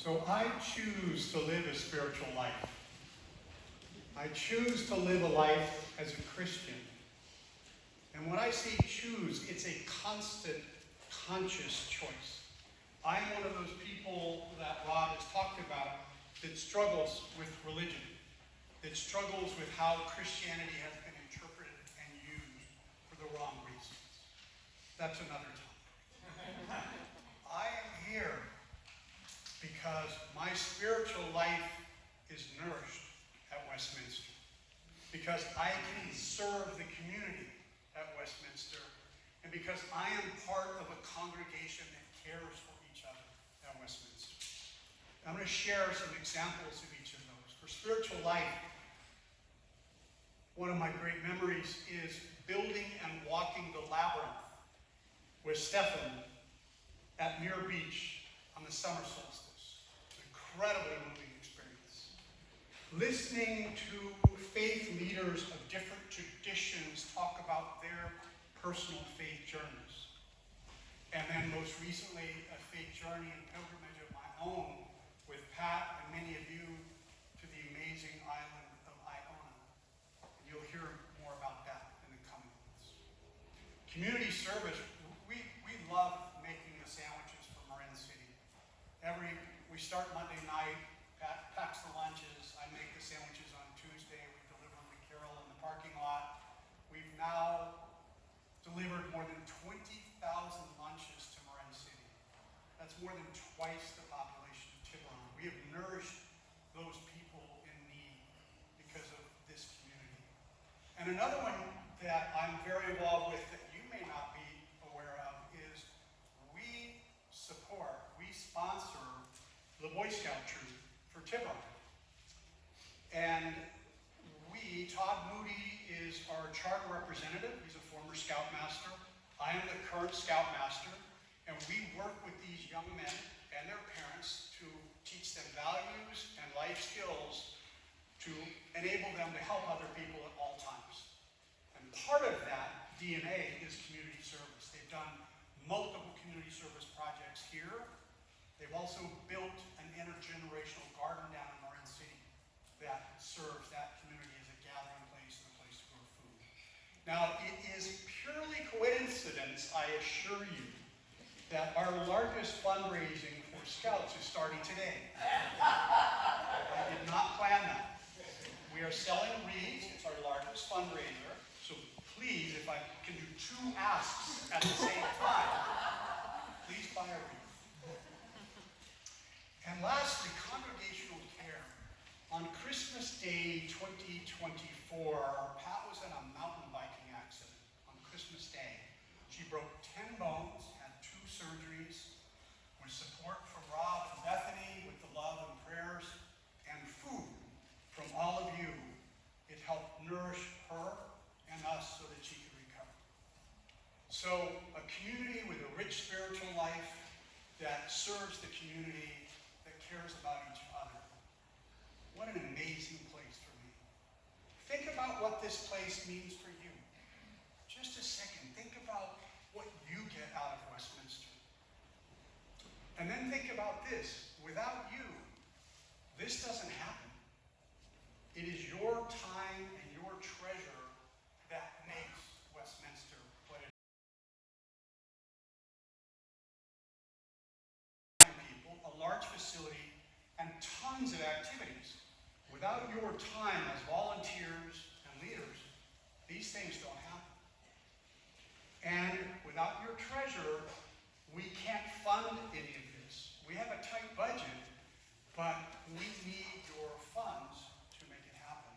So I choose to live a spiritual life. I choose to live a life as a Christian. And when I say choose, it's a constant, conscious choice. I'm one of those people that Rob has talked about that struggles with religion, that struggles with how Christianity has been interpreted and used for the wrong reasons. That's another topic. I am here because my spiritual life is nourished at Westminster, because I can serve the community at Westminster, and because I am part of a congregation that cares for each other at Westminster. I'm going to share some examples of each of those. For spiritual life, one of my great memories is building and walking the labyrinth with Stefan at Muir Beach on the summer solstice. An incredibly moving experience. Listening to faith leaders of different traditions talk about their personal faith journeys. And then most recently, a faith journey and pilgrimage of my own with Pat and many of you to the amazing island of Iona. And you'll hear more about that in the coming months. Community service, we love making the sandwiches for Marin City. We start Monday night, Pat packs the lunches, I make the sandwiches on Tuesday, we deliver them to Carol in the parking lot. We've now delivered more than 20,000 lunches to Marin City. That's more than twice the population of Tiburon. We have nourished those people in need because of this community. And another one that I'm very involved with that you may not be aware of is we sponsor the Boy Scout troop for Tiburon. And Todd Moody is our charter representative. He's a former Scoutmaster. I am the current Scoutmaster. And we work with these young men and their parents to teach them values and life skills to enable them to help other people at all times. And part of that DNA is community service. They've done multiple community service projects here. They've also built an intergenerational garden down in Marin City that serves that community as a gathering place and a place to grow food. Now, it is purely coincidence, I assure you, that our largest fundraising for Scouts is starting today. I did not plan that. We are selling wreaths. It's our largest fundraiser. So please, if I can do two asks at the same time, please buy a wreath. And lastly, congregational care. On Christmas Day 2024, Pat was in a mountain biking accident on Christmas Day. She broke 10 bones, had 2 surgeries. With support from Rob and Bethany, with the love and prayers and food from all of you, it helped nourish her and us so that she could recover. So a community with a rich spiritual life that serves the community, that cares about each other. What an amazing place for me. Think about what this place means for you. Just a second. Think about what you get out of Westminster. And then think about this. Without you, this doesn't happen. It is your time and your treasure that makes Westminster what it is. People, a large facility, and tons of activities. Without your time as volunteers and leaders, these things don't happen. And without your treasure, we can't fund any of this. We have a tight budget, but we need your funds to make it happen.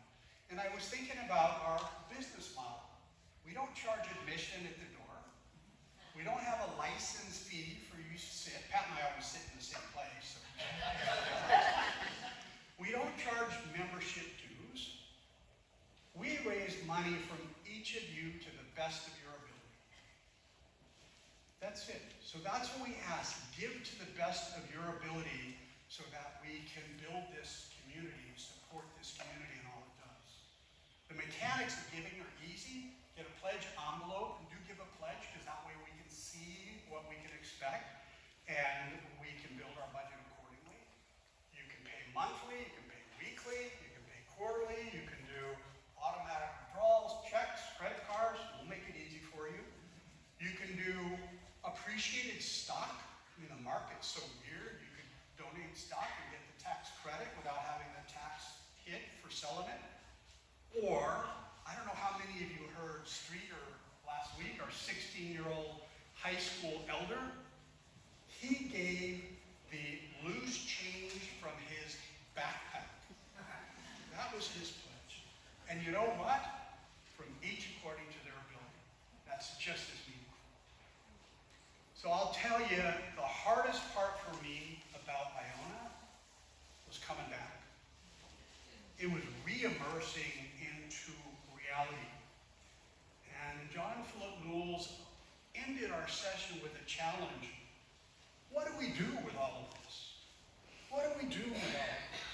And I was thinking about our business model. We don't charge admission at the door. We don't have a license fee for you to sit. Pat and I always sit in the same place. So. We don't charge membership dues. We raise money from each of you to the best of your ability. That's it. So that's what we ask. Give to the best of your ability so that we can build this community, support this community and all it does. The mechanics of giving are easy. Get a pledge envelope and do give a pledge because that way we can see what we can expect and we can build our budget accordingly. appreciated stock. I mean, the market's so weird. You could donate stock and get the tax credit without having the tax hit for selling it. Or, I don't know how many of you heard Streeter last week, our 16-year-old high school elder. He gave the loose change from his backpack. That was his pledge. And you know what? From each according to their ability. That's just as meaningful. So I'll tell you, the hardest part for me about Iona was coming back. It was re-immersing into reality. And John Philip Newell's ended our session with a challenge. What do we do with all of this? What do we do with all of this?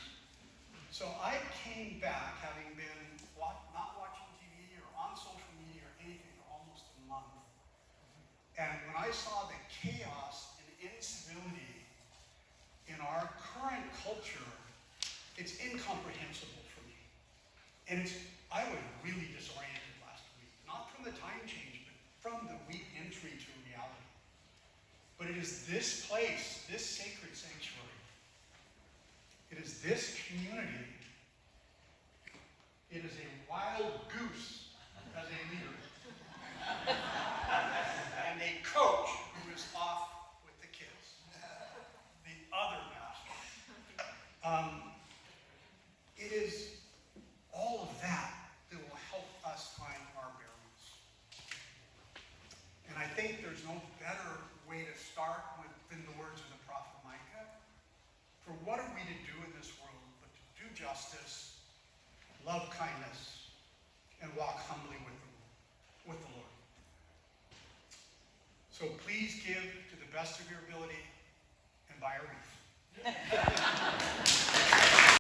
So I came back, having been not watching TV or on social media or anything for almost a month. And when I saw the chaos and incivility in our current culture, it's incomprehensible for me. And I was really disoriented last week, not from the time change, but from the week entry to reality. But it is this place, this sacred sanctuary, it is this community, it is a wild goose as a leader, and a coach who is off with the kids, the other master. It is all of that that will help us find our bearings. And I think there's no better way to start than the words of the prophet Micah. For what are we to do in this world but to do justice, love kindness, and walk humbly with the Lord. So please give to the best of your ability and buy a wreath.